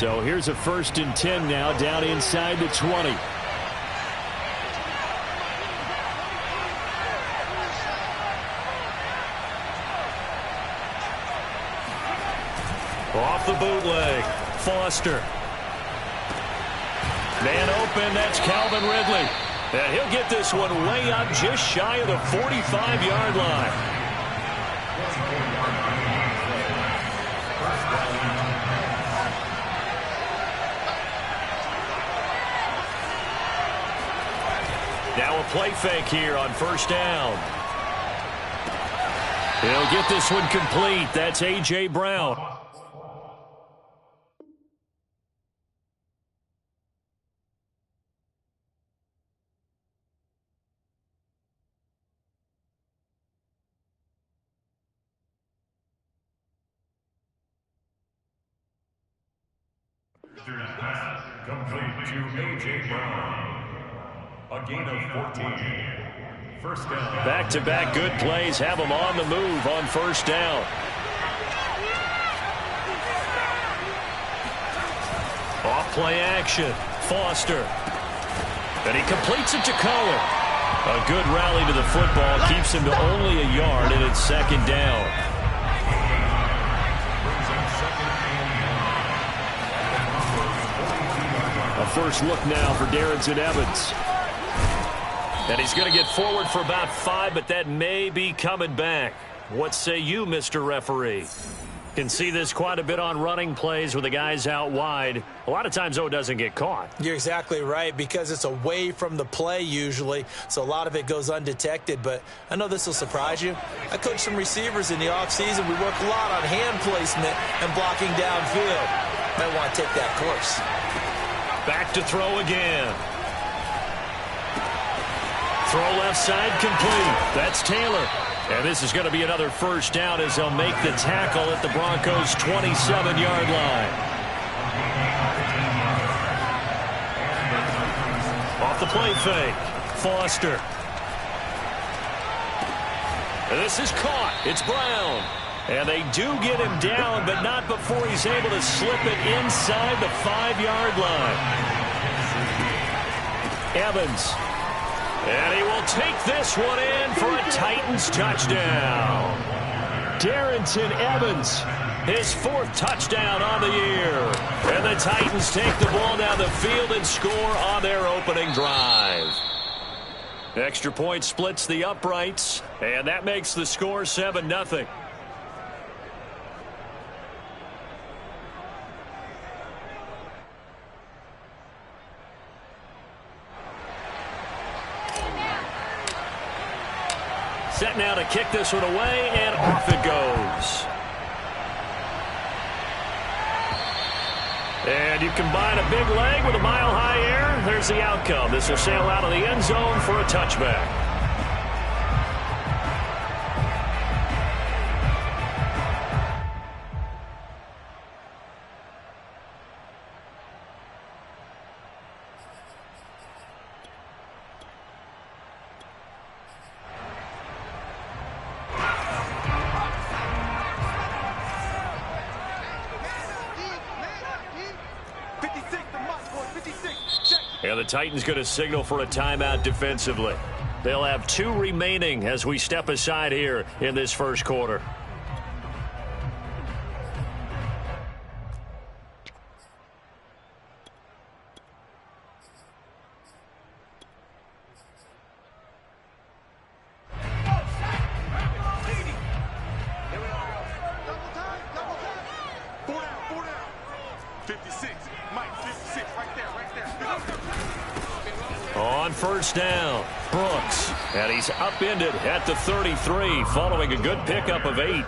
So here's a 1st and 10 now, down inside the 20. Off the bootleg. Foster. Man open, that's Calvin Ridley. And he'll get this one way up just shy of the 45-yard line. Now a play fake here on 1st down. He'll get this one complete. That's A.J. Brown. Complete to A.J. Brown. A gain of 14. 1st down. Back-to-back good plays have him on the move on 1st down. Off-play action. Foster. And he completes it to Cullen. A good rally to the football keeps him to only a yard, and it's 2nd down. A first look now for Darrington Evans. And he's going to get forward for about 5, but that may be coming back. What say you, Mr. Referee? Can see this quite a bit on running plays with the guys out wide. A lot of times, though, it doesn't get caught. You're exactly right, because it's away from the play usually, so a lot of it goes undetected. But I know this will surprise you. I coached some receivers in the offseason. We work a lot on hand placement and blocking downfield. Might want to take that course. Back to throw again. Throw left side complete. That's Taylor. And this is going to be another 1st down as they'll make the tackle at the Broncos' 27-yard line. Off the play fake. Foster. And this is caught. It's Brown. And they do get him down, but not before he's able to slip it inside the 5-yard line. Evans. And he will take this one in for a Titans touchdown. Darrington Evans, his 4th touchdown on the year. And the Titans take the ball down the field and score on their opening drive. Extra point splits the uprights, and that makes the score 7-0. Set now to kick this one away, and off it goes. And you combine a big leg with a mile-high air. There's the outcome. This will sail out of the end zone for a touchback. And the Titans going to signal for a timeout defensively. They'll have 2 remaining as we step aside here in this 1st quarter. On 1st down, Brooks. And he's upended at the 33 following a good pickup of 8.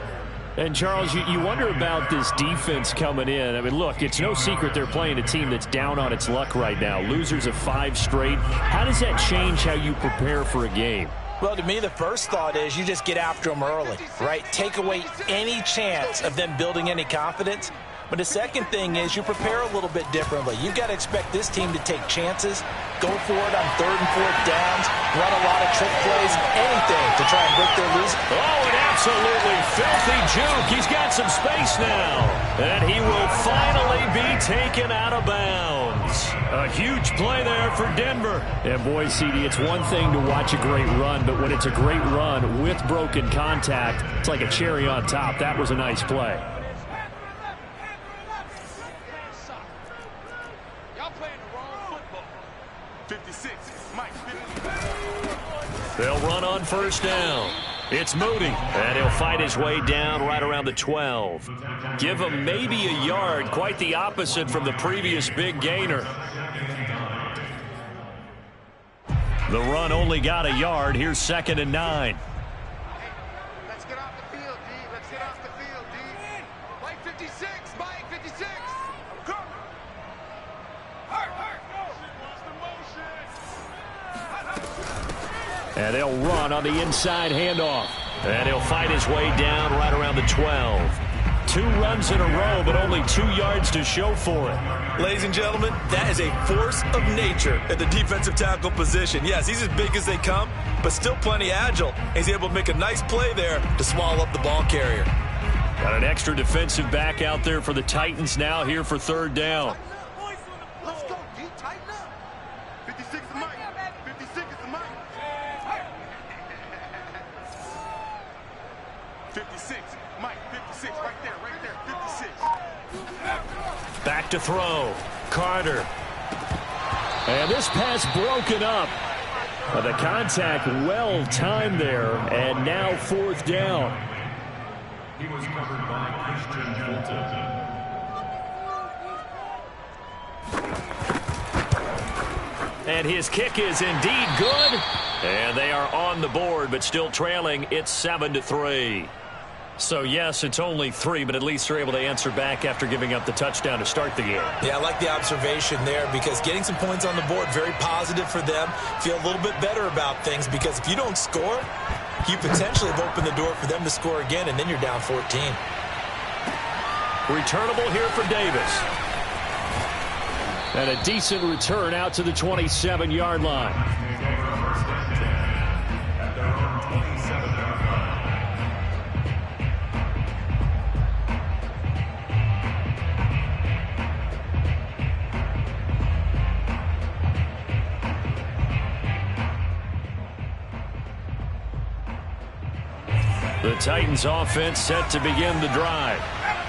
And, Charles, you wonder about this defense coming in. I mean, look, it's no secret they're playing a team that's down on its luck right now. Losers of 5 straight. How does that change how you prepare for a game? Well, to me, the first thought is you just get after them early, right? Take away any chance of them building any confidence. But the second thing is you prepare a little bit differently. You've got to expect this team to take chances, go for it on 3rd and 4th downs, run a lot of trick plays, anything to try and break their lead. Oh, an absolutely filthy juke. He's got some space now. And he will finally be taken out of bounds. A huge play there for Denver. And boy, CD, it's one thing to watch a great run, but when it's a great run with broken contact, it's like a cherry on top. That was a nice play. Y'all playing the wrong football. 56, Mike. They'll run on 1st down. It's Moody, and he'll fight his way down right around the 12. Give him maybe a yard, quite the opposite from the previous big gainer. The run only got a yard. Here's 2nd and 9. Let's get off the field, D. Let's get off the field, D. Mike 56, Mike 56. I'm coming. Hurt, go. And they'll run on the inside handoff. And he'll fight his way down right around the 12. 2 runs in a row, but only 2 yards to show for it. Ladies and gentlemen, that is a force of nature at the defensive tackle position. Yes, he's as big as they come, but still plenty agile. He's able to make a nice play there to swallow up the ball carrier. Got an extra defensive back out there for the Titans now here for 3rd down. Let's go, D. Tighten up. 56 is Mike. 56 is Mike. 56, Mike, 56, right there, 56. Back to throw. Carter. And this pass broken up. The contact well timed there, and now 4th down. He was covered by Christian Fulton. And his kick is indeed good. And they are on the board, but still trailing. It's 7-3. So, yes, it's only 3, but at least they're able to answer back after giving up the touchdown to start the game. Yeah, I like the observation there because getting some points on the board, very positive for them. Feel a little bit better about things because if you don't score, you potentially have opened the door for them to score again, and then you're down 14. Returnable here for Davis. And a decent return out to the 27-yard line. The Titans offense set to begin the drive.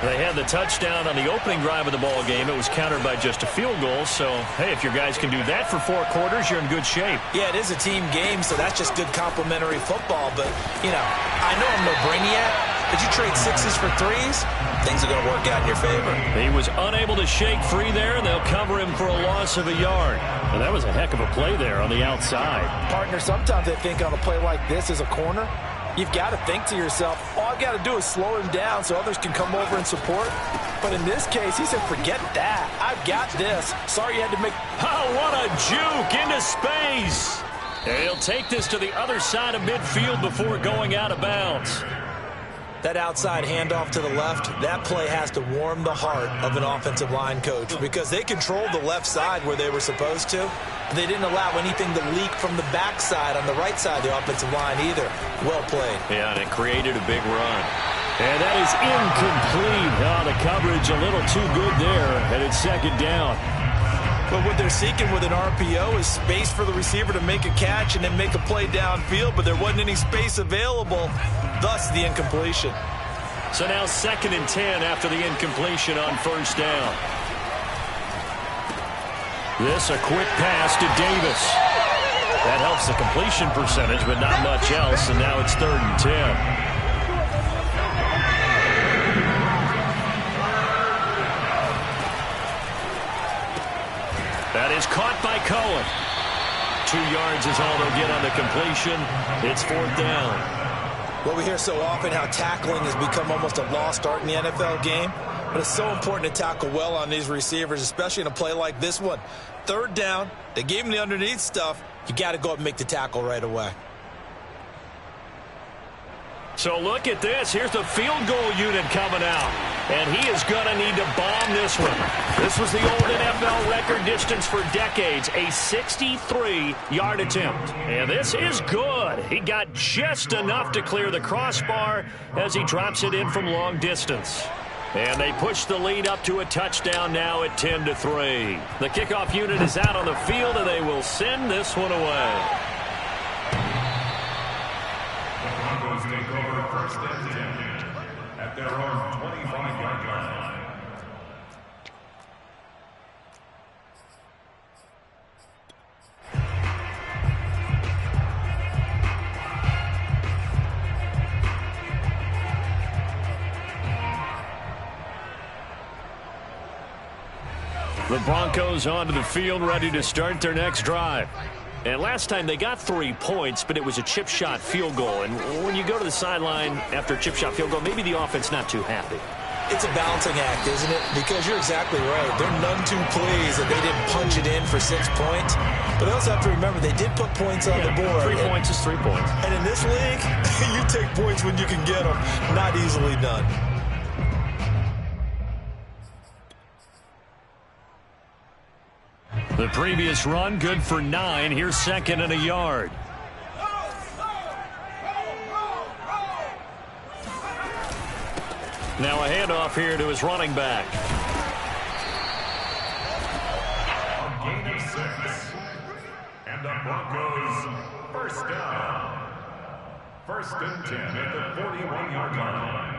They had the touchdown on the opening drive of the ball game. It was countered by just a field goal. So, hey, if your guys can do that for 4 quarters, you're in good shape. Yeah, it is a team game, so that's just good complementary football. But, you know, I know I'm no brainiac, but you trade 6s for 3s, things are going to work out in your favor. He was unable to shake free there, and they'll cover him for a loss of a yard. Well, that was a heck of a play there on the outside. Partner, sometimes I think on a play like this as a corner, you've got to think to yourself, all I've got to do is slow him down so others can come over and support. But in this case, he said, forget that. I've got this. Sorry you had to make... Oh, what a juke into space. And he'll take this to the other side of midfield before going out of bounds. That outside handoff to the left, that play has to warm the heart of an offensive line coach because they controlled the left side where they were supposed to. They didn't allow anything to leak from the backside on the right side of the offensive line either. Well played. Yeah, and it created a big run. And that is incomplete. Oh, the coverage a little too good there, and it's 2nd down. But what they're seeking with an RPO is space for the receiver to make a catch and then make a play downfield, but there wasn't any space available, thus the incompletion. So now 2nd and 10 after the incompletion on 1st down. This a quick pass to Davis. That helps the completion percentage, but not much else, and now it's 3rd and 10. That is caught by Cohen. 2 yards is all they'll get on the completion. It's 4th down. Well, we hear so often how tackling has become almost a lost art in the NFL game. But it's so important to tackle well on these receivers, especially in a play like this one. 3rd down, they gave him the underneath stuff. You got to go up and make the tackle right away. So look at this. Here's the field goal unit coming out. And he is going to need to bomb this one. This was the old NFL record distance for decades, a 63-yard attempt. And this is good. He got just enough to clear the crossbar as he drops it in from long distance. And they push the lead up to a touchdown now at 10-3. The kickoff unit is out on the field, and they will send this one away. Broncos take over first and 10 at their own 25-yard line. The Broncos onto the field, ready to start their next drive. And last time they got 3 points, but it was a chip shot field goal. And when you go to the sideline after a chip shot field goal, maybe the offense not too happy. It's a balancing act, isn't it? Because you're exactly right. They're none too pleased that they didn't punch it in for 6 points. But they also have to remember they did put points on the board. 3 points is 3 points. And in this league, you take points when you can get them. Not easily done. The previous run, good for 9. Here's 2nd and a yard. Now a handoff here to his running back. A gain of 6. And the Broncos first down. 1st and 10 at the 41-yard line.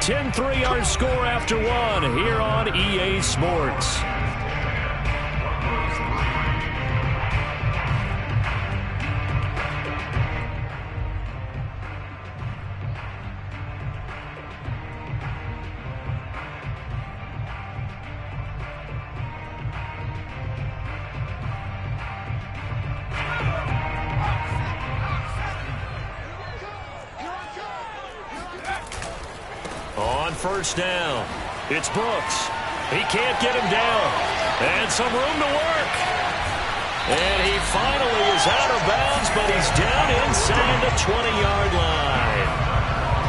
10-3 score after 1 here on EA Sports. On first down, it's Brooks. He can't get him down. And some room to work. And he finally is out of bounds, but he's down inside the 20-yard line.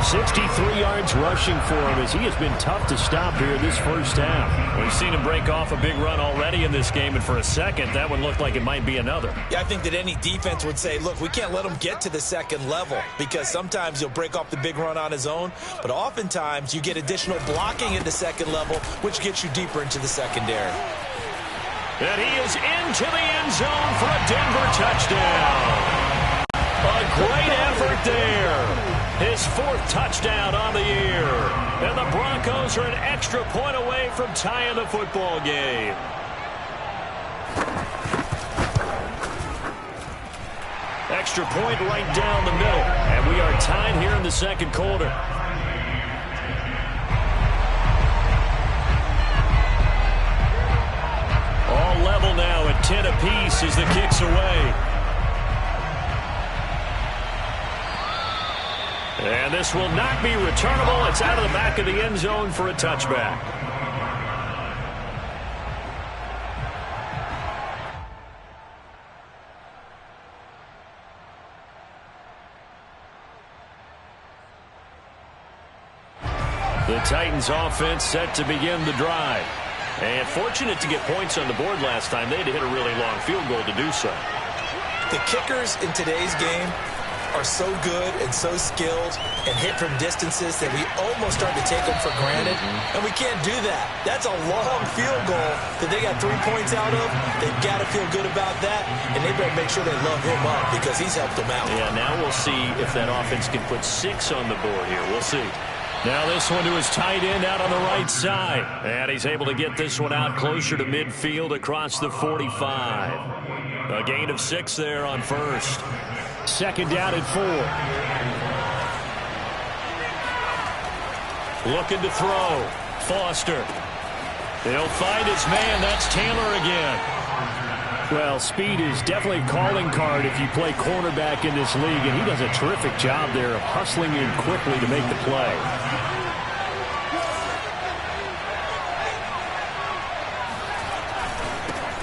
63 yards rushing for him as he has been tough to stop here this first half. We've seen him break off a big run already in this game, and for a second, that one looked like it might be another. Yeah, I think that any defense would say, look, we can't let him get to the second level because sometimes he'll break off the big run on his own, but oftentimes you get additional blocking at the second level, which gets you deeper into the secondary. And he is into the end zone for a Denver touchdown. A great effort there. His 4th touchdown on the year. And the Broncos are an extra point away from tying the football game. Extra point right down the middle. And we are tied here in the second quarter. All level now at 10 apiece as the kick's away. And this will not be returnable. It's out of the back of the end zone for a touchback. The Titans offense set to begin the drive. And fortunate to get points on the board last time. They had to hit a really long field goal to do so. The kickers in today's game are so good and so skilled and hit from distances that we almost start to take them for granted, and we can't do that. That's a long field goal that they got 3 points out of. They've got to feel good about that, and they better make sure they love him up because he's helped them out. Yeah, now we'll see if that offense can put 6 on the board here. We'll see. Now this one to his tight end out on the right side. And he's able to get this one out closer to midfield across the 45. A gain of 6 there on first. 2nd down and 4. Looking to throw. Foster. He'll find his man. That's Taylor again. Well, speed is definitely a calling card if you play cornerback in this league, and he does a terrific job there of hustling in quickly to make the play.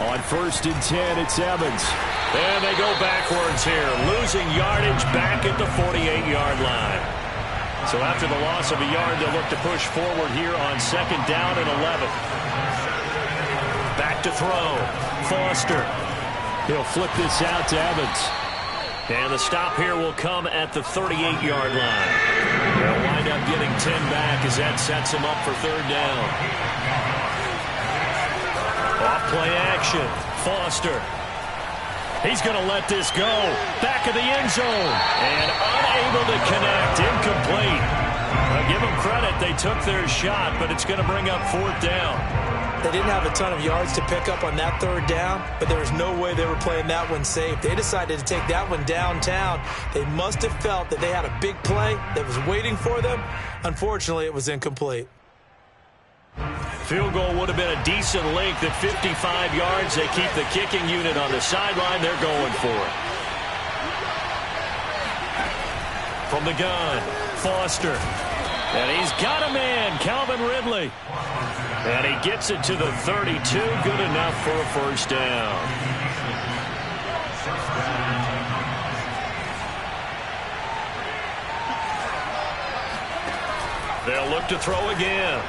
On 1st and 10, it's Evans. And they go backwards here, losing yardage back at the 48-yard line. So after the loss of a yard, they'll look to push forward here on 2nd down and 11. Back to throw. Foster. He'll flip this out to Evans. And the stop here will come at the 38-yard line. They'll wind up getting 10 back as that sets them up for 3rd down. Off play action. Foster. He's going to let this go. Back of the end zone. And unable to connect. Incomplete. I'll give them credit. They took their shot, but it's going to bring up 4th down. They didn't have a ton of yards to pick up on that 3rd down, but there was no way they were playing that one safe. They decided to take that one downtown. They must have felt that they had a big play that was waiting for them. Unfortunately, it was incomplete. Field goal would have been a decent length at 55 yards. They keep the kicking unit on the sideline. They're going for it. From the gun, Foster. And he's got a man, Calvin Ridley. And he gets it to the 32. Good enough for a 1st down. They'll look to throw again.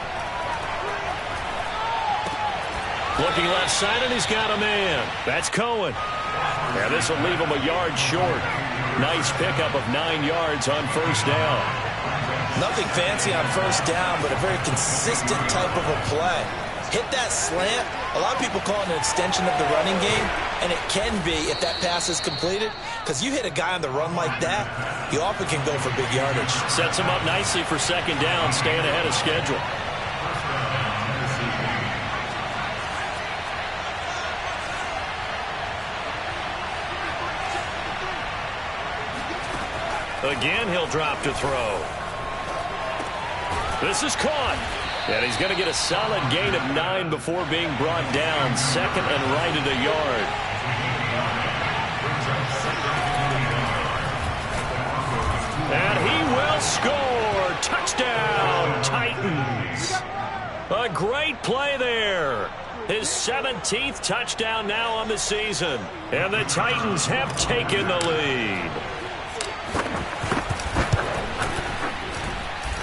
Looking left side, and he's got a man. That's Cohen. And this will leave him a yard short. Nice pickup of 9 yards on 1st down. Nothing fancy on 1st down, but a very consistent type of a play. Hit that slant. A lot of people call it an extension of the running game, and it can be if that pass is completed, because you hit a guy on the run like that, you often can go for big yardage. Sets him up nicely for 2nd down, staying ahead of schedule. Again, he'll drop to throw. This is caught. And he's going to get a solid gain of 9 before being brought down. 2nd and right at a yard. And he will score. Touchdown, Titans. A great play there. His 17th touchdown now on the season. And the Titans have taken the lead.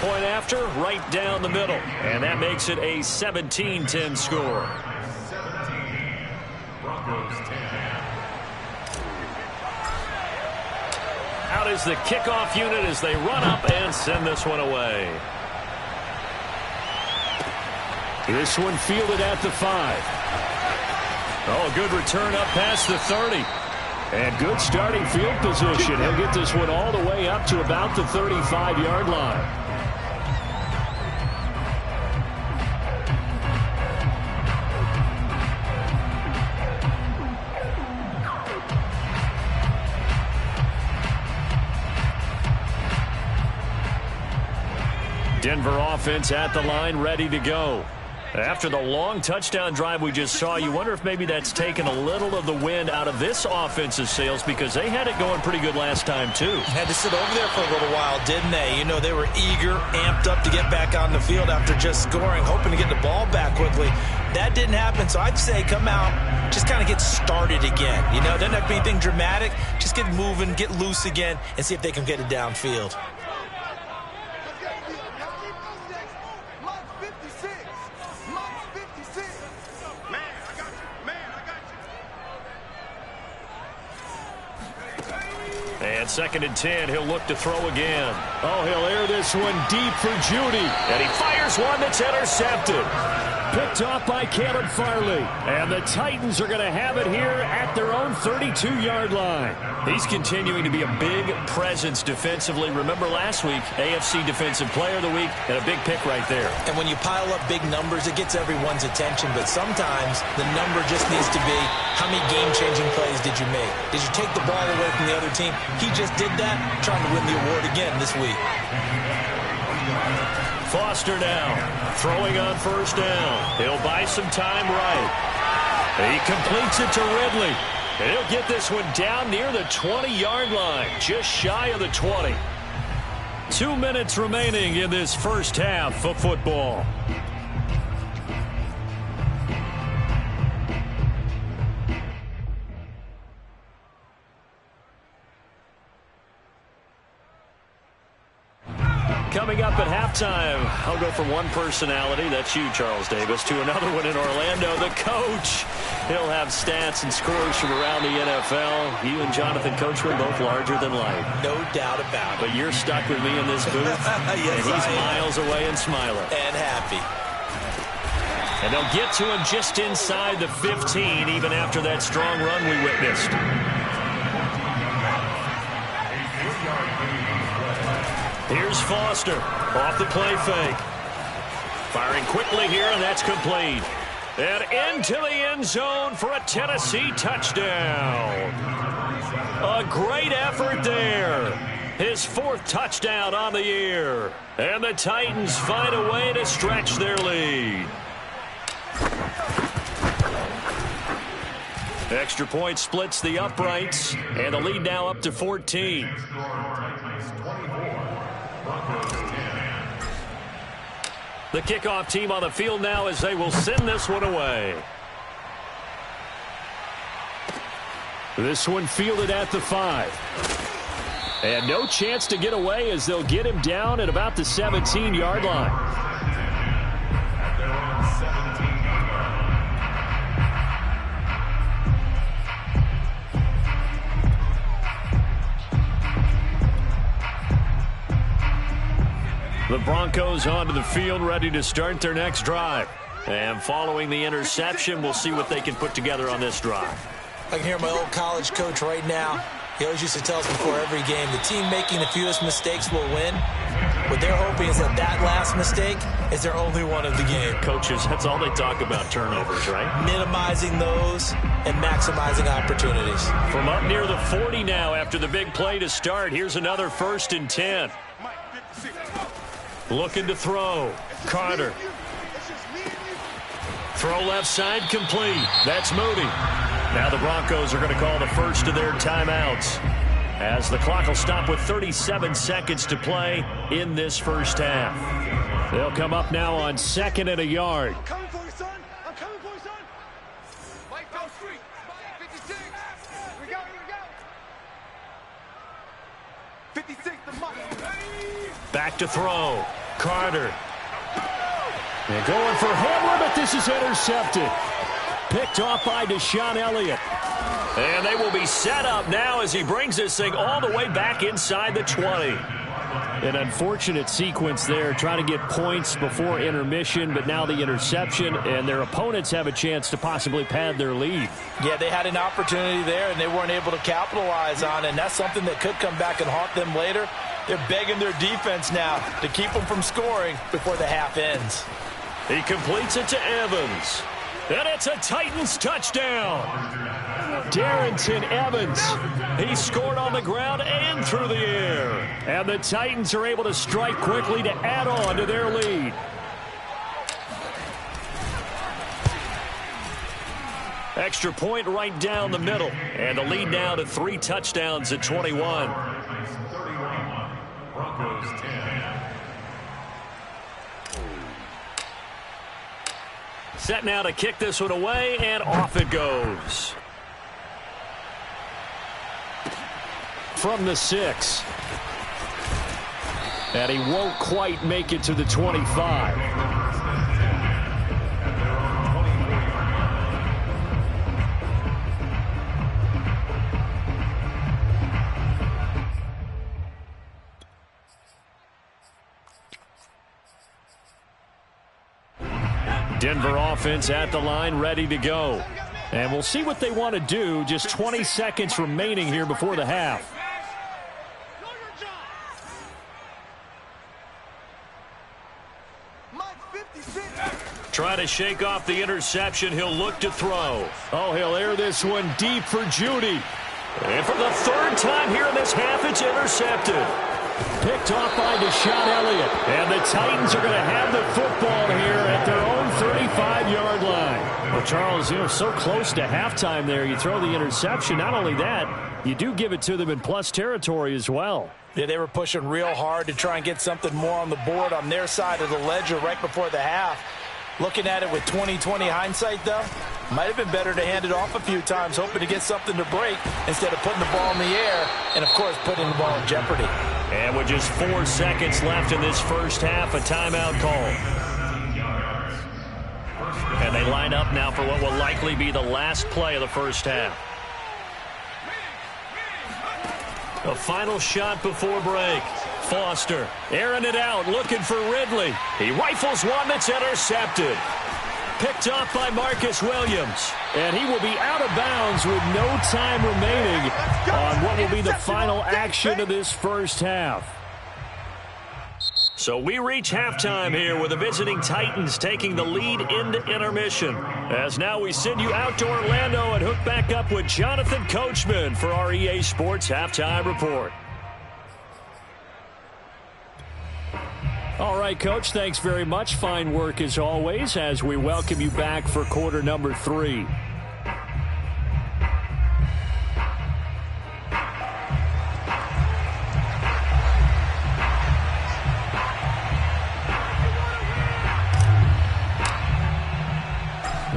Point after, right down the middle. And that makes it a 17-10 score. 17. Broncos 10. Out is the kickoff unit as they run up and send this one away. This one fielded at the 5. Oh, good return up past the 30. And good starting field position. He'll get this one all the way up to about the 35-yard line. Denver offense at the line, ready to go. After the long touchdown drive we just saw, you wonder if maybe that's taken a little of the wind out of this offense's sails, because they had it going pretty good last time, too. Had to sit over there for a little while, didn't they? You know, they were eager, amped up to get back on the field after just scoring, hoping to get the ball back quickly. That didn't happen, so I'd say come out, just kind of get started again. You know, doesn't have to be anything dramatic. Just get moving, get loose again, and see if they can get it downfield. And 2nd and 10, he'll look to throw again. Oh, he'll air this one deep for Judy. And he fires one that's intercepted. Picked off by Caleb Farley. And the Titans are going to have it here at their own 32-yard line. He's continuing to be a big presence defensively. Remember last week, AFC Defensive Player of the Week, and a big pick right there. And when you pile up big numbers, it gets everyone's attention. But sometimes the number just needs to be, how many game-changing plays did you make? Did you take the ball away from the other team? He just did that, trying to win the award again this week. Foster now, throwing on 1st down. He'll buy some time right. He completes it to Ridley. And he'll get this one down near the 20-yard line, just shy of the 20. 2 minutes remaining in this first half of football. Coming up at halftime, I'll go from one personality, that's you, Charles Davis, to another one in Orlando, the coach. He'll have stats and scores from around the NFL. You and Jonathan Coachman both larger than life. No doubt about it. But you're stuck with me in this booth, yes, and he's miles away and smiling. And happy. And they'll get to him just inside the 15, even after that strong run we witnessed. Here's Foster off the play fake. Firing quickly here, and that's complete. And into the end zone for a Tennessee touchdown. A great effort there. His 4th touchdown on the year. And the Titans find a way to stretch their lead. Extra point splits the uprights, and the lead now up to 14. The kickoff team on the field now as they will send this one away. This one fielded at the 5. And no chance to get away as they'll get him down at about the 17-yard line. The Broncos onto the field, ready to start their next drive. And following the interception, we'll see what they can put together on this drive. I can hear my old college coach right now. He always used to tell us before every game, the team making the fewest mistakes will win. What they're hoping is that last mistake is their only one of the game. Coaches, that's all they talk about, turnovers, right? Minimizing those and maximizing opportunities. From up near the 40 now after the big play to start, here's another 1st and 10. Looking to throw. Carter. Throw left side complete. That's Moody. Now the Broncos are going to call the first of their timeouts as the clock will stop with 37 seconds to play in this first half. They'll come up now on 2nd and a yard. I'm coming for you, son. I'm coming for you, son. Mike, down street. Mike, 56. Here we go, here we go. 56 to Mike. Back to throw. Carter. They're going for Hamler, but this is intercepted. Picked off by Deshaun Elliott. And they will be set up now as he brings this thing all the way back inside the 20. An unfortunate sequence there, trying to get points before intermission, but now the interception, and their opponents have a chance to possibly pad their lead. Yeah, they had an opportunity there, and they weren't able to capitalize on it, and that's something that could come back and haunt them later. They're begging their defense now to keep them from scoring before the half ends. He completes it to Evans. And it's a Titans touchdown. Darrington Evans. He scored on the ground and through the air. And the Titans are able to strike quickly to add on to their lead. Extra point right down the middle. And the lead now to 3 touchdowns at 21. Broncos 10. Set now to kick this one away, and off it goes. From the 6. And he won't quite make it to the 25. Denver offense at the line, ready to go. And we'll see what they want to do. Just 20 seconds remaining here before the half. Try to shake off the interception. He'll look to throw. Oh, he'll air this one deep for Judy. And for the 3rd time here in this half, it's intercepted. Picked off by Deshaun Elliott. And the Titans are going to have the football here at their own 35-yard line. Well, Charles, so close to halftime there. You throw the interception. Not only that, you do give it to them in plus territory as well. Yeah, they were pushing real hard to try and get something more on the board on their side of the ledger right before the half. Looking at it with 20/20 hindsight, though, Might have been better to hand it off a few times, hoping to get something to break instead of putting the ball in the air and, of course, putting the ball in jeopardy. And with just 4 seconds left in this first half, a timeout call. And they line up now for what will likely be the last play of the first half. A final shot before break. Foster airing it out, looking for Ridley. He rifles one that's intercepted. Picked off by Marcus Williams. And he will be out of bounds with no time remaining on what will be the final action of this first half. So we reach halftime here with the visiting Titans taking the lead into intermission. As now we send you out to Orlando and hook back up with Jonathan Coachman for our EA Sports Halftime Report. All right, Coach, thanks very much. Fine work as always as we welcome you back for quarter number 3.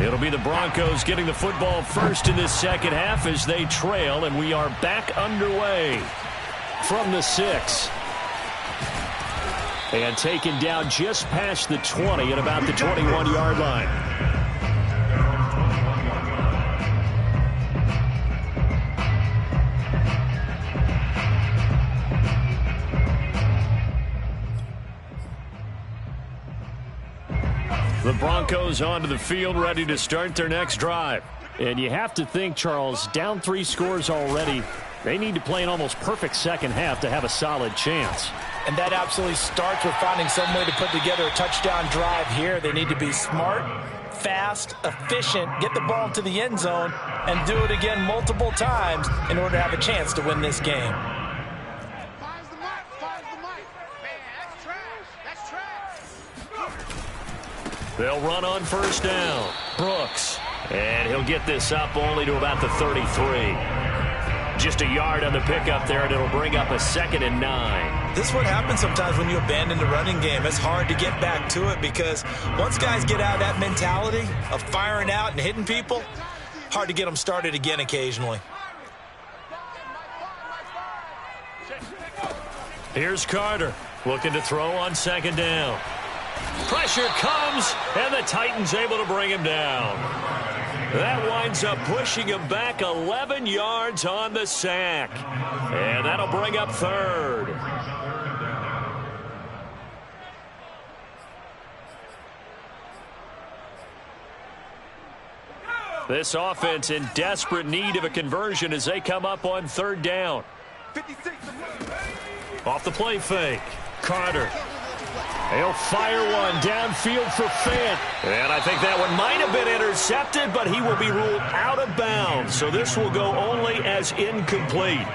It'll be the Broncos getting the football first in this second half as they trail, and we are back underway from the 6. And taken down just past the 20 at about the 21-yard line. The Broncos onto the field, ready to start their next drive. And you have to think, Charles, down 3 scores already. They need to play an almost perfect second half to have a solid chance. And that absolutely starts with finding some way to put together a touchdown drive here. They need to be smart, fast, efficient, get the ball to the end zone, and do it again multiple times in order to have a chance to win this game. Fires the mic, fires the mic. Man, that's trash. That's trash. They'll run on first down. Brooks. And he'll get this up only to about the 33. Just a yard on the pickup there, and it'll bring up a 2nd and 9. This is what happens sometimes when you abandon the running game. It's hard to get back to it because once guys get out of that mentality of firing out and hitting people, hard to get them started again occasionally. Here's Carter looking to throw on 2nd down. Pressure comes, and the Titans able to bring him down. That winds up pushing him back 11 yards on the sack. And that'll bring up 3rd. This offense in desperate need of a conversion as they come up on 3rd down. 56. Off the play fake. Carter. He'll fire one downfield for Fant. And I think that one might have been intercepted, but he will be ruled out of bounds. So this will go only as incomplete.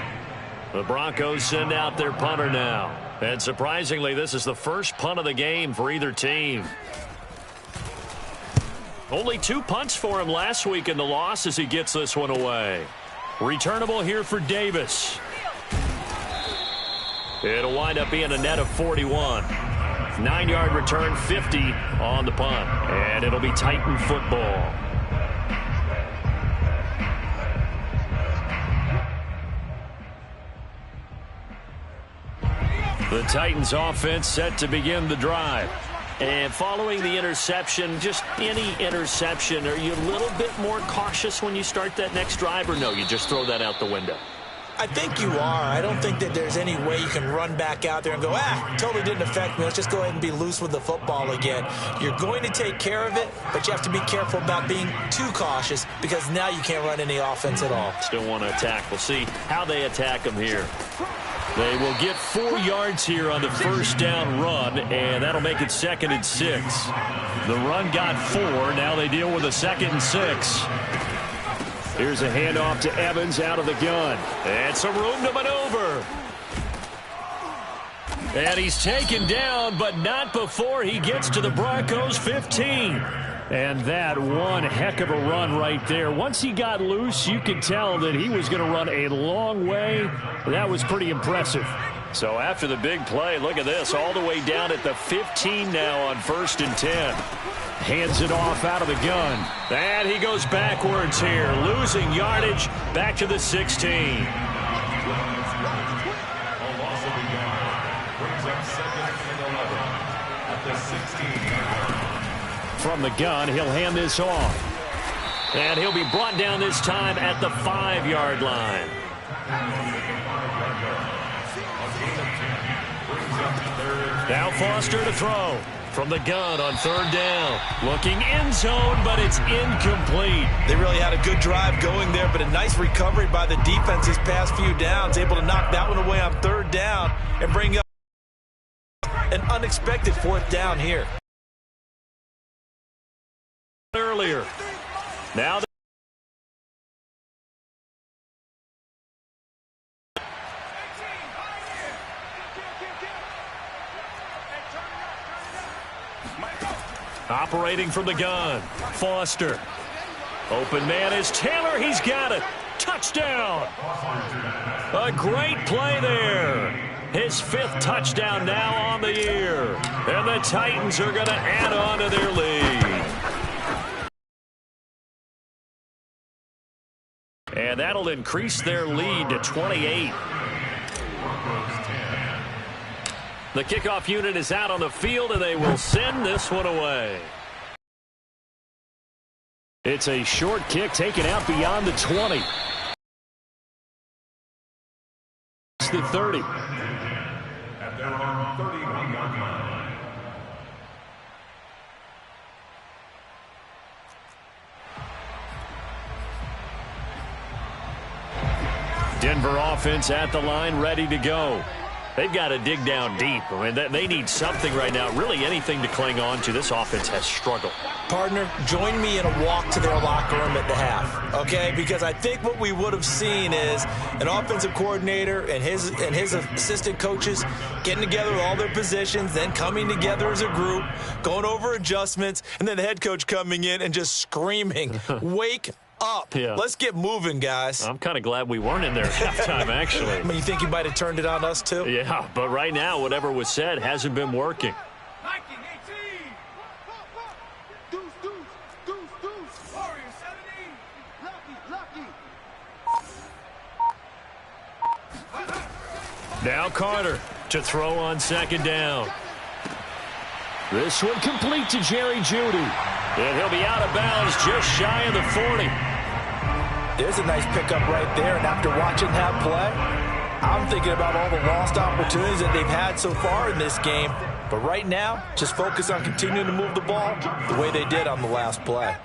The Broncos send out their punter now. And surprisingly, this is the first punt of the game for either team. Only 2 punts for him last week in the loss as he gets this one away. Returnable here for Davis. It'll wind up being a net of 41. 9-yard return, 50 on the punt. And it'll be Titan football. The Titans offense set to begin the drive. And following the interception, just any interception, are you a little bit more cautious when you start that next drive, or no, you just throw that out the window? I think you are. I don't think that there's any way you can run back out there and go, totally didn't affect me. Let's just go ahead and be loose with the football again. You're going to take care of it, but you have to be careful about being too cautious because now you can't run any offense at all. Still want to attack. We'll see how they attack them here. They will get 4 yards here on the first down run, and that'll make it 2nd and 6. The run got 4. Now they deal with a 2nd and 6. Here's a handoff to Evans out of the gun. And some room to maneuver. And he's taken down, but not before he gets to the Broncos' 15. And that one heck of a run right there. Once he got loose, you could tell that he was going to run a long way. That was pretty impressive. So after the big play, look at this, all the way down at the 15 now on 1st and 10. Hands it off out of the gun. And he goes backwards here, losing yardage back to the 16. A loss of a yard brings up 2nd and 11 at the 16-yard line. From the gun, he'll hand this off. And he'll be brought down this time at the 5-yard line. Now Foster to throw. From the gun on 3rd down. Looking end zone, but it's incomplete. They really had a good drive going there, but a nice recovery by the defense these past few downs. Able to knock that one away on 3rd down and bring up an unexpected 4th down here. Earlier. Now operating from the gun. Foster. Open man is Taylor. He's got it. Touchdown. A great play there. His 5th touchdown now on the year. And the Titans are going to add on to their lead. And that'll increase their lead to 28. The kickoff unit is out on the field, and they will send this one away. It's a short kick taken out beyond the 20. It's the 30. At their own 31-yard line. Denver offense at the line, ready to go. They've got to dig down deep. I mean, they need something right now, really anything to cling on to. This offense has struggled. Partner, join me in a walk to their locker room at the half, okay? Because I think what we would have seen is an offensive coordinator and his assistant coaches getting together with all their positions, then coming together as a group, going over adjustments, and then the head coach coming in and just screaming, wake up. Yeah. Let's get moving, guys. I'm kind of glad we weren't in there at halftime, actually. I mean, you think he might have turned it on us, too? Yeah, but right now, whatever was said hasn't been working. Now Carter to throw on 2nd down. This one complete to Jerry Jeudy. And he'll be out of bounds just shy of the 40. There's a nice pickup right there, and after watching that play, I'm thinking about all the lost opportunities that they've had so far in this game. But right now, just focus on continuing to move the ball the way they did on the last play.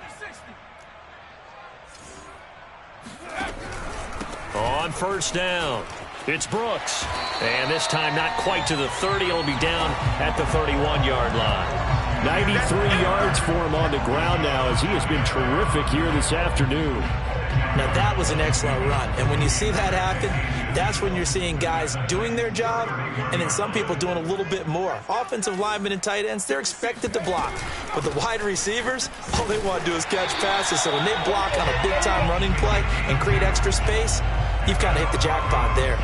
On 1st down, it's Brooks. And this time not quite to the 30. It'll be down at the 31-yard line. 93 yards for him on the ground now as he has been terrific here this afternoon. Now, that was an excellent run. And when you see that happen, that's when you're seeing guys doing their job and then some people doing a little bit more. Offensive linemen and tight ends, they're expected to block. But the wide receivers, all they want to do is catch passes. So when they block on a big-time running play and create extra space, you've kind of hit the jackpot there.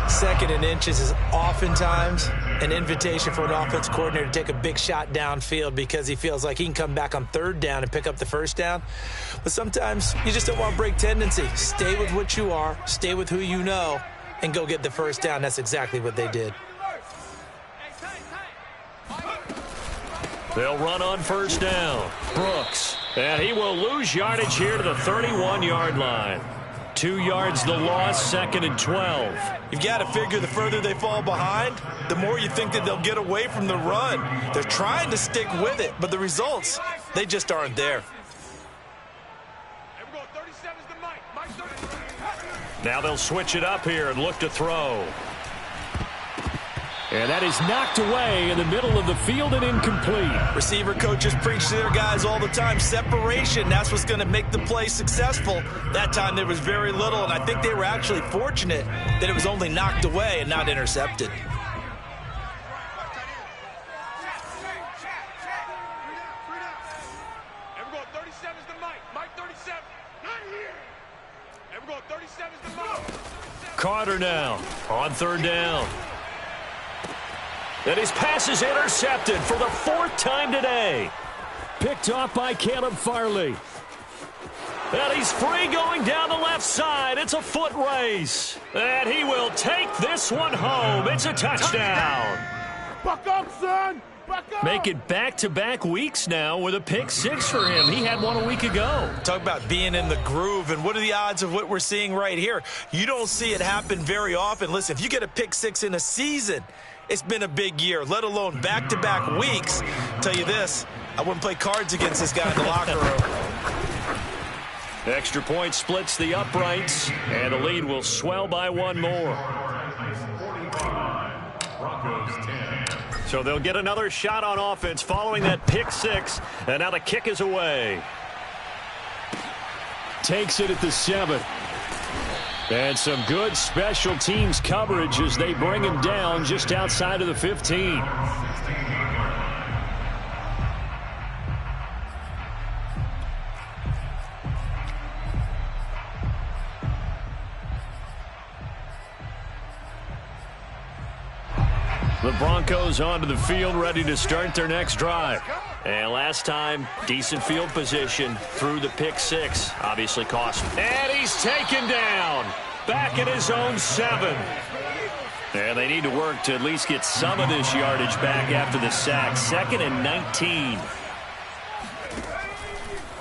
2nd and inches is oftentimes an invitation for an offense coordinator to take a big shot downfield because he feels like he can come back on 3rd down and pick up the 1st down. But sometimes you just don't want to break tendency. Stay with what you are, stay with who you know, and go get the 1st down. That's exactly what they did. They'll run on 1st down. Brooks. And he will lose yardage here to the 31-yard line. 2 yards the loss, 2nd and 12. You've got to figure the further they fall behind, the more you think that they'll get away from the run. They're trying to stick with it, but the results, they just aren't there. Now they'll switch it up here and look to throw. And that is knocked away in the middle of the field and incomplete. Receiver coaches preach to their guys all the time. Separation, that's what's going to make the play successful. That time there was very little, and I think they were actually fortunate that it was only knocked away and not intercepted. Carter now on 3rd down. And his pass is intercepted for the 4th time today. Picked off by Caleb Farley. And he's free going down the left side. It's a foot race. And he will take this one home. It's a touchdown. Buck up, son! Buck up! Make it back-to-back weeks now with a pick six for him. He had one a week ago. Talk about being in the groove, and what are the odds of what we're seeing right here? You don't see it happen very often. Listen, if you get a pick six in a season, it's been a big year, let alone back-to-back weeks. Tell you this, I wouldn't play cards against this guy in the locker room. Extra point splits the uprights, and the lead will swell by one more. So they'll get another shot on offense following that pick six, and now the kick is away. Takes it at the 7. And some good special teams coverage as they bring him down just outside of the 15. The Broncos onto the field, ready to start their next drive. And last time, decent field position through the pick six. Obviously cost. And he's taken down. Back at his own 7. And they need to work to at least get some of this yardage back after the sack. 2nd and 19.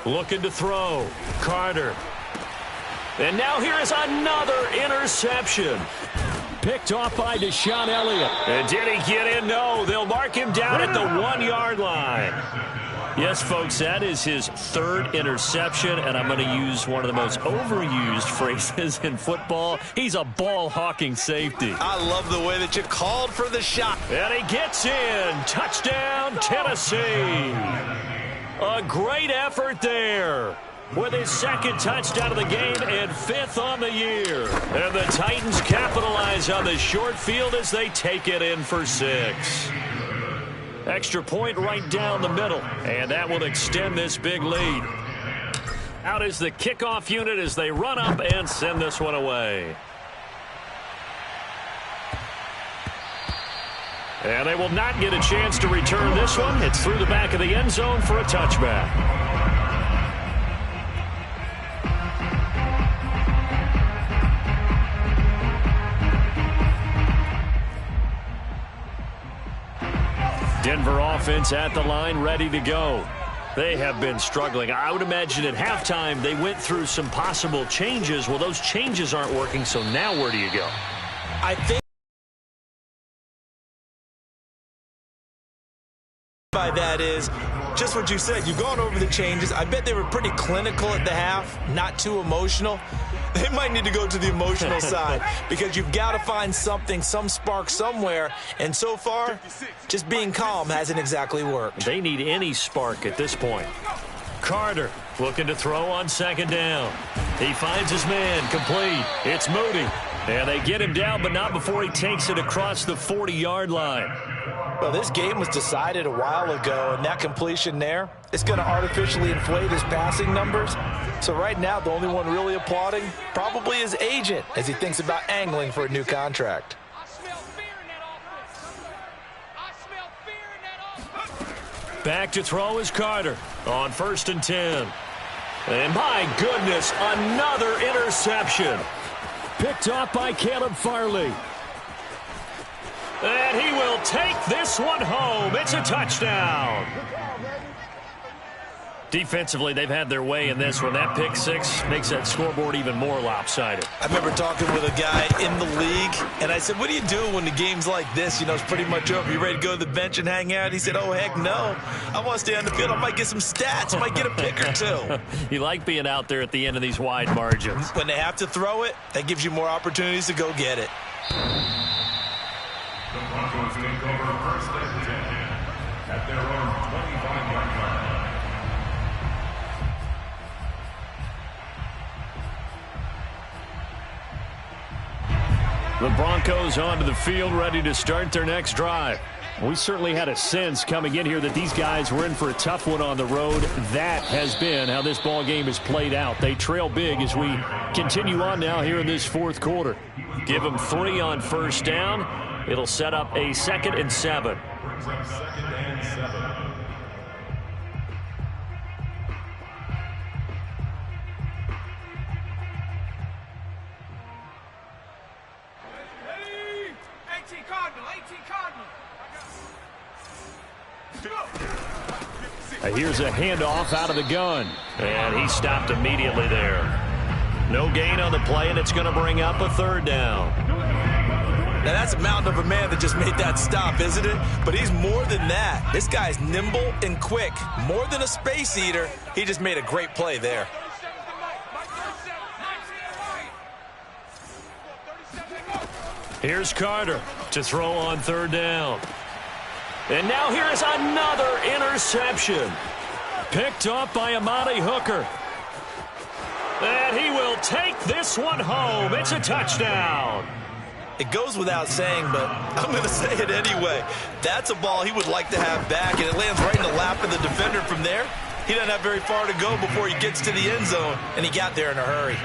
Looking to throw. Carter. And now here is another interception. Picked off by Deshaun Elliott. And did he get in? No, they'll mark him down at the 1-yard line. Yes, folks, that is his 3rd interception, and I'm going to use one of the most overused phrases in football. He's a ball-hawking safety. I love the way that you called for the shot. And he gets in. Touchdown, Tennessee. A great effort there, with his 2nd touchdown of the game and 5th on the year. And the Titans capitalize on the short field as they take it in for 6. Extra point right down the middle, and that will extend this big lead. Out is the kickoff unit as they run up and send this one away. And they will not get a chance to return this one. It's through the back of the end zone for a touchback. Denver offense at the line, ready to go. They have been struggling. I would imagine at halftime they went through some possible changes. Well, those changes aren't working, so now where do you go? I think by that is just what you said. You've gone over the changes. I bet they were pretty clinical at the half, not too emotional. They might need to go to the emotional side because you've got to find something, some spark somewhere. And so far, just being calm hasn't exactly worked. They need any spark at this point. Carter looking to throw on 2nd down. He finds his man, complete. It's Moody. And they get him down, but not before he takes it across the 40-yard line. Well, this game was decided a while ago, and that completion there is going to artificially inflate his passing numbers. So right now, the only one really applauding probably his agent as he thinks about angling for a new contract. I smell fear in that offense. I smell fear in that offense. Back to throw is Carter on 1st and 10. And my goodness, another interception. Picked off by Caleb Farley. And he will take this one home. It's a touchdown. Defensively, they've had their way in this one. That pick six makes that scoreboard even more lopsided. I remember talking with a guy in the league, and I said, what do you do when the game's like this? You know, it's pretty much over. You ready to go to the bench and hang out? He said, oh, heck no. I want to stay on the field. I might get some stats. I might get a pick or two. You like being out there at the end of these wide margins. When they have to throw it, that gives you more opportunities to go get it. The Broncos take over 1st and 10 at their own 25-yard line. The Broncos onto the field, ready to start their next drive. We certainly had a sense coming in here that these guys were in for a tough one on the road. That has been how this ball game has played out. They trail big as we continue on now here in this 4th quarter. Give them 3 on 1st down. It'll set up a 2nd and 7. Brings up 2nd and 7. Here's a handoff out of the gun. And he stopped immediately there. No gain on the play, and it's going to bring up a third down. Now, that's a mountain of a man that just made that stop, isn't it? But he's more than that. This guy's nimble and quick. More than a space eater. He just made a great play there. Here's Carter to throw on third down. And now here's another interception. Picked up by Amani Hooker. And he will take this one home. It's a touchdown. It goes without saying, but I'm going to say it anyway. That's a ball he would like to have back, and it lands right in the lap of the defender from there. He doesn't have very far to go before he gets to the end zone, and he got there in a hurry.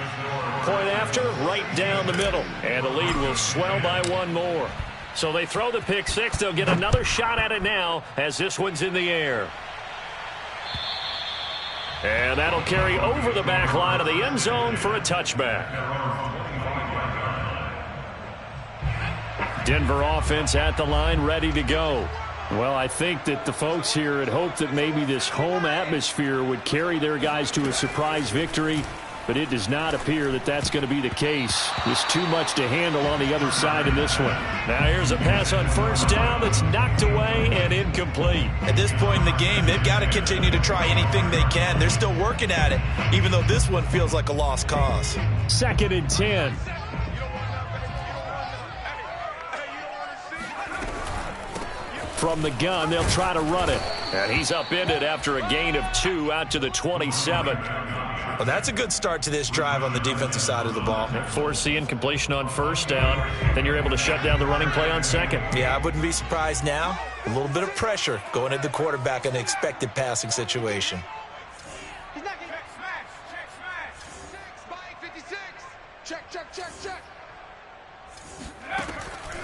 Point after, right down the middle. And the lead will swell by one more. So they throw the pick six. They'll get another shot at it now as this one's in the air. And that'll carry over the back line of the end zone for a touchback. Denver offense at the line, ready to go. Well, I think that the folks here had hoped that maybe this home atmosphere would carry their guys to a surprise victory, but it does not appear that that's going to be the case. There's too much to handle on the other side in this one. Now here's a pass on first down that's knocked away and incomplete. At this point in the game, they've got to continue to try anything they can. They're still working at it, even though this one feels like a lost cause. 2nd and 10. From the gun, they'll try to run it. And he's upended after a gain of 2 out to the 27. Well, that's a good start to this drive on the defensive side of the ball. Force the incompletion on first down. Then you're able to shut down the running play on second. Yeah, I wouldn't be surprised now. A little bit of pressure going at the quarterback in an expected passing situation. He's not getting smash. Check smash. Spike 56. Check.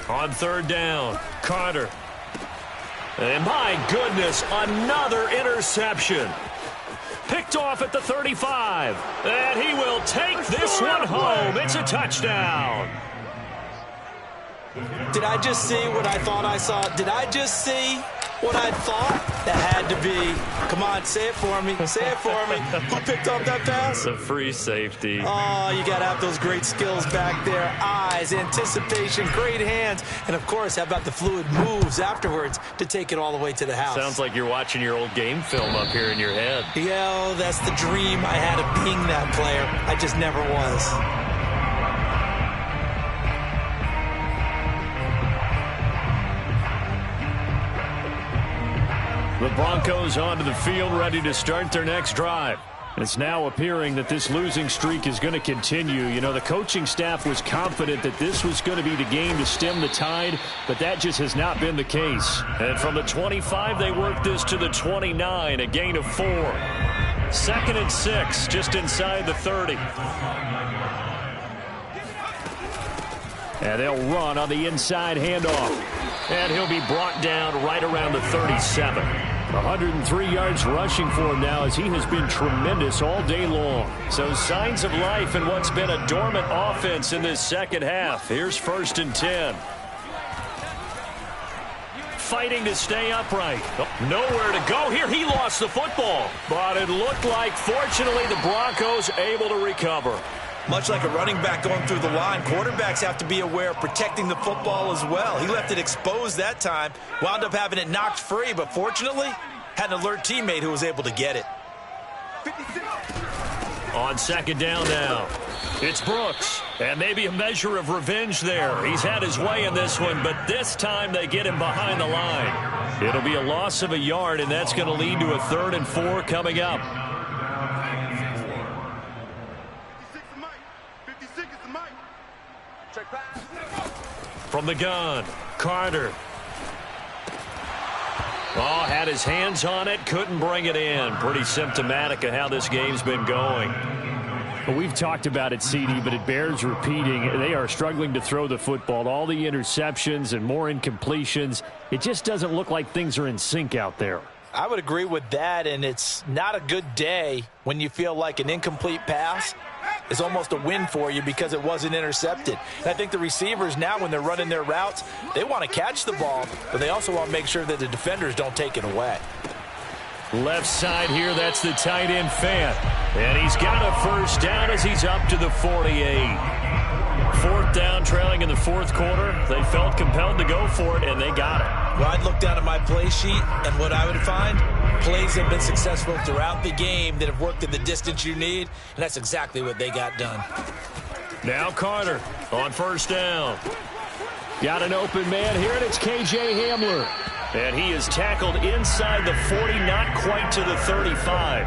On third down, Carter. And my goodness, another interception. Picked off at the 35. And he will take this one home. It's a touchdown. Did I just see what I thought I saw? Did I just see what I thought? That had to be. Come on, say it for me. Say it for me. Who picked up that pass? The free safety. Oh, you got to have those great skills back there. Eyes, anticipation, great hands. And, of course, how about the fluid moves afterwards to take it all the way to the house? Sounds like you're watching your old game film up here in your head. Yeah, that's the dream I had of being that player. I just never was. The Broncos onto the field, ready to start their next drive. It's now appearing that this losing streak is going to continue. You know, the coaching staff was confident that this was going to be the game to stem the tide, but that just has not been the case. And from the 25, they work this to the 29, a gain of 4. 2nd and 6, just inside the 30. And they'll run on the inside handoff. And he'll be brought down right around the 37. 103 yards rushing for him now as he has been tremendous all day long. So signs of life in what's been a dormant offense in this second half. Here's 1st and 10. Fighting to stay upright. Nowhere to go here. He lost the football. But it looked like, fortunately, the Broncos able to recover. Much like a running back going through the line, quarterbacks have to be aware of protecting the football as well. He left it exposed that time, wound up having it knocked free, but fortunately, had an alert teammate who was able to get it. On 2nd down now, it's Brooks, and maybe a measure of revenge there. He's had his way in this one, but this time they get him behind the line. It'll be a loss of a yard, and that's going to lead to a 3rd and 4 coming up. From the gun, Carter. Oh, had his hands on it, couldn't bring it in. Pretty symptomatic of how this game's been going. Well, we've talked about it, CD, but it bears repeating. They are struggling to throw the football. All the interceptions and more incompletions. It just doesn't look like things are in sync out there. I would agree with that, and it's not a good day when you feel like an incomplete pass is almost a win for you because it wasn't intercepted. And I think the receivers now, when they're running their routes, they want to catch the ball, but they also want to make sure that the defenders don't take it away. Left side here, that's the tight end Fant. And he's got a first down as he's up to the 48. Fourth down, trailing in the fourth quarter. They felt compelled to go for it, and they got it. Well, I'd look down at my play sheet, and what I would find, plays have been successful throughout the game that have worked in the distance you need, and that's exactly what they got done. Now Carter on first down. Got an open man here, and it's K.J. Hamler. And he is tackled inside the 40, not quite to the 35.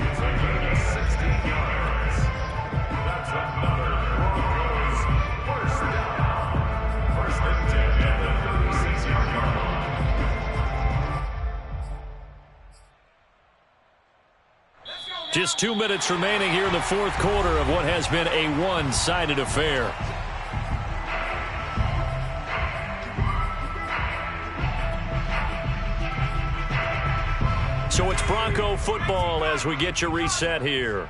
It's a gain of 60 yards. That's another Broncos first down. First and 10 at the 36-yard line. Just 2 minutes remaining here in the fourth quarter of what has been a one-sided affair. So it's Bronco football as we get you reset here.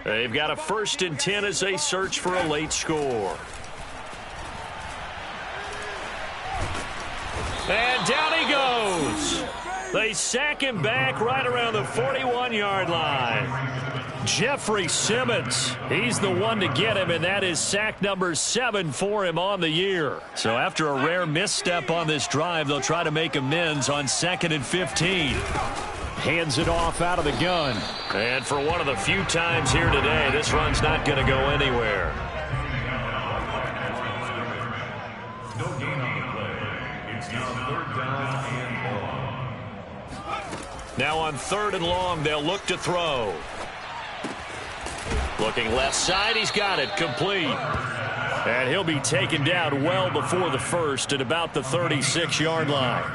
They've got a first and 10 as they search for a late score. And down he goes. They sack him back right around the 41-yard line. Jeffrey Simmons, he's the one to get him, and that is sack number 7 for him on the year. So after a rare misstep on this drive, they'll try to make amends on 2nd and 15. Hands it off out of the gun. And for one of the few times here today, this run's not going to go anywhere. No gain on the play. It's now third down and long. Now on 3rd and long, they'll look to throw. Looking left side, he's got it, complete. And he'll be taken down well before the first at about the 36-yard line.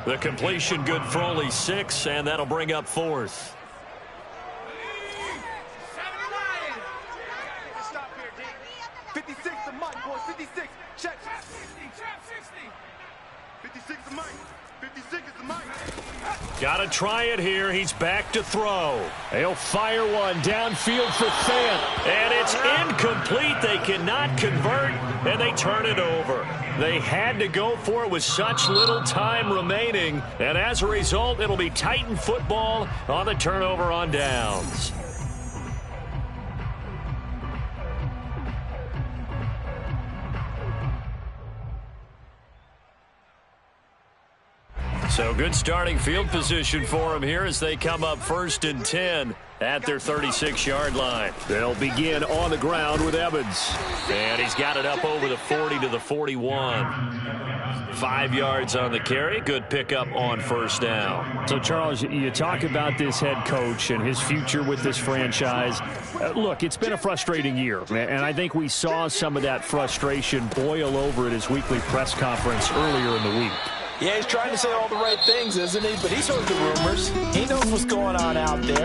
The completion good for only 6, and that'll bring up 4th. Stop here, D. 56 the mic, boys. 56. Check. 56 the mic. 56 is the mic. Got to try it here. He's back to throw. They'll fire one downfield for Fant. And it's incomplete. They cannot convert, and they turn it over. They had to go for it with such little time remaining, and as a result, it'll be Titan football on the turnover on downs. So good starting field position for them here as they come up 1st and 10 at their 36-yard line. They'll begin on the ground with Evans. And he's got it up over the 40 to the 41. 5 yards on the carry. Good pickup on first down. So, Charles, you talk about this head coach and his future with this franchise. Look, it's been a frustrating year, and I think we saw some of that frustration boil over at his weekly press conference earlier in the week. Yeah, he's trying to say all the right things, isn't he? But he's heard the rumors. He knows what's going on out there.